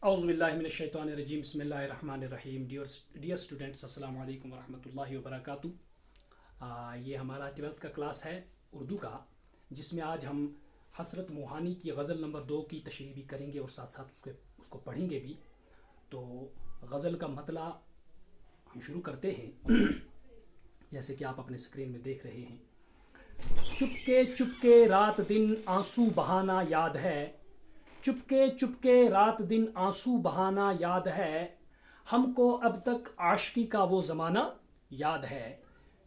اعوذ باللہ من الشیطان الرجیم بسم اللہ الرحمن الرحیم. ڈیئر اسٹوڈنٹس، السلام علیکم ورحمۃ اللہ وبرکاتہ. یہ ہمارا 12th کا کلاس ہے اردو کا، جس میں آج ہم حسرت موہانی کی غزل نمبر 2 کی تشریح بھی کریں گے اور ساتھ ساتھ اس کو پڑھیں گے بھی. تو غزل کا مطلع ہم شروع کرتے ہیں جیسے کہ آپ اپنے اسکرین میں دیکھ رہے ہیں. چپکے چپکے رات دن آنسو بہانا یاد ہے، چپکے چپکے رات دن آنسو بہانا یاد ہے، ہم کو اب تک عاشقی کا وہ زمانہ یاد ہے.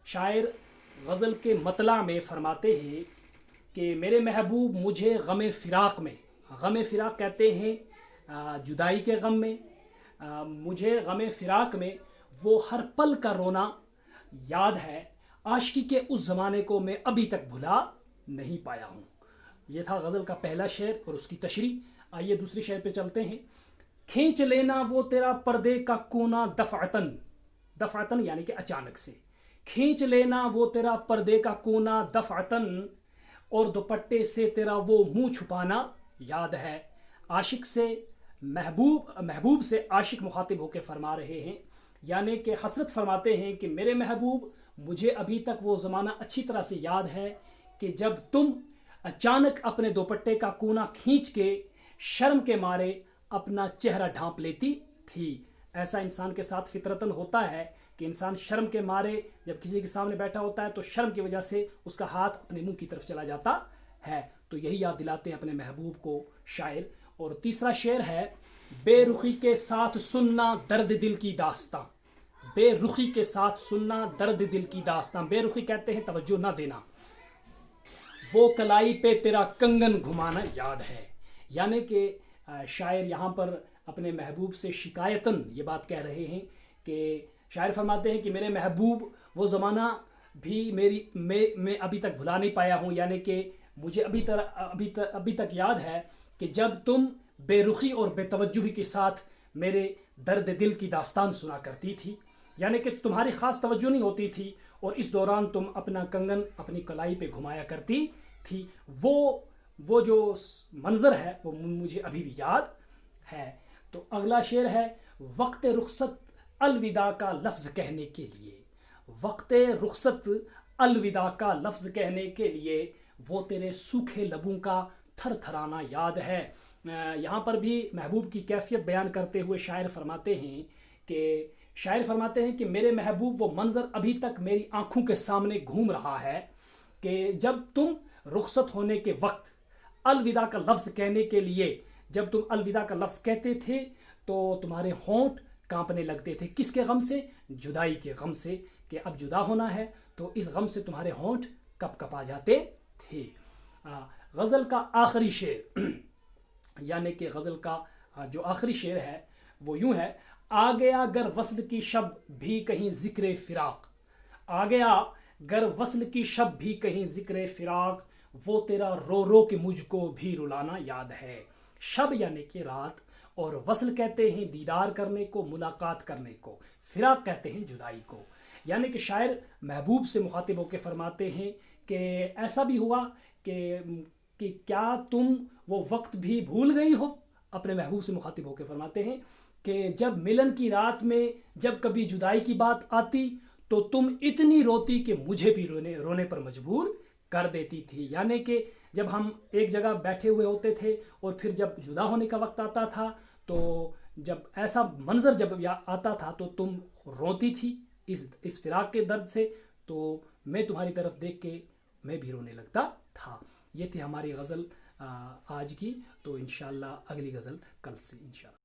شاعر غزل کے مطلع میں فرماتے ہیں کہ میرے محبوب مجھے غم فراق میں، غم فراق کہتے ہیں جدائی کے غم میں، مجھے غم فراق میں وہ ہر پل کا رونا یاد ہے، عاشقی کے اس زمانے کو میں ابھی تک بھلا نہیں پایا ہوں. یہ تھا غزل کا پہلا شعر اور اس کی تشریح. آئیے دوسری شعر پہ چلتے ہیں. کھینچ لینا وہ تیرا پردے کا کونا دفعتن، دفعتن یعنی کہ اچانک سے، کھینچ لینا وہ تیرا پردے کا کونا دفعتن، اور دوپٹے سے تیرا وہ منہ چھپانا یاد ہے. عاشق سے محبوب سے عاشق مخاطب ہو کے فرما رہے ہیں، یعنی کہ حسرت فرماتے ہیں کہ میرے محبوب مجھے ابھی تک وہ زمانہ اچھی طرح سے یاد ہے کہ جب تم اچانک اپنے دوپٹے کا کونا کھینچ کے شرم کے مارے اپنا چہرہ ڈھانپ لیتی تھی. ایسا انسان کے ساتھ فطرتاً ہوتا ہے کہ انسان شرم کے مارے جب کسی کے سامنے بیٹھا ہوتا ہے تو شرم کی وجہ سے اس کا ہاتھ اپنے منہ کی طرف چلا جاتا ہے. تو یہی یاد دلاتے ہیں اپنے محبوب کو شاعر. اور تیسرا شعر ہے بے رخی کے ساتھ سننا درد دل کی داستاں. بے رخی کے ساتھ سننا درد دل کی داستاں. بے رخی کہتے ہیں توجہ نہ دینا. وہ کلائی پہ تیرا کنگن گھمانا یاد ہے، یعنی کہ شاعر یہاں پر اپنے محبوب سے شکایتاً یہ بات کہہ رہے ہیں کہ شاعر فرماتے ہیں کہ میرے محبوب وہ زمانہ بھی میں ابھی تک بھلا نہیں پایا ہوں، یعنی کہ مجھے ابھی تک یاد ہے کہ جب تم بے رخی اور بے توجہی کے ساتھ میرے درد دل کی داستان سنا کرتی تھی، یعنی کہ تمہاری خاص توجہ نہیں ہوتی تھی اور اس دوران تم اپنا کنگن اپنی کلائی پہ گھمایا کرتی تھی. وہ جو منظر ہے وہ مجھے ابھی بھی یاد ہے. تو اگلا شعر ہے وقت رخصت الوداع کا لفظ کہنے کے لیے. وقت رخصت الوداع کا لفظ کہنے کے لیے وہ تیرے سوکھے لبوں کا تھر تھرانا یاد ہے. یہاں پر بھی محبوب کی کیفیت بیان کرتے ہوئے شاعر فرماتے ہیں کہ میرے محبوب وہ منظر ابھی تک میری آنکھوں کے سامنے گھوم رہا ہے کہ جب تم رخصت ہونے کے وقت الوداع کا لفظ کہنے کے لیے جب تم الوداع کا لفظ کہتے تھے تو تمہارے ہونٹ کانپنے لگتے تھے. کس کے غم سے؟ جدائی کے غم سے، کہ اب جدا ہونا ہے. تو اس غم سے تمہارے ہونٹ کپ کپا جاتے تھے. غزل کا آخری شعر یعنی کہ غزل کا جو آخری شعر ہے وہ یوں ہے آ گیا گر وصل کی شب بھی کہیں ذکر فراق. آ گیا گر وصل کی شب بھی کہیں ذکر فراق، وہ تیرا رو رو کے مجھ کو بھی رلانا یاد ہے. شب یعنی کہ رات، اور وصل کہتے ہیں دیدار کرنے کو، ملاقات کرنے کو، فراق کہتے ہیں جدائی کو. یعنی کہ شاعر محبوب سے مخاطب ہو کے فرماتے ہیں کہ ایسا بھی ہوا کہ کیا تم وہ وقت بھی بھول گئی ہو. اپنے محبوب سے مخاطب ہو کے فرماتے ہیں کہ جب ملن کی رات میں جب کبھی جدائی کی بات آتی تو تم اتنی روتی کہ مجھے بھی رونے پر مجبور کر دیتی تھی. یعنی کہ جب ہم ایک جگہ بیٹھے ہوئے ہوتے تھے اور پھر جب جدا ہونے کا وقت آتا تھا تو جب ایسا منظر جب آتا تھا تو تم روتی تھی اس فراق کے درد سے، تو میں تمہاری طرف دیکھ کے میں بھی رونے لگتا تھا. یہ تھی ہماری غزل آج کی. تو انشاءاللہ اگلی غزل کل سے انشاءاللہ.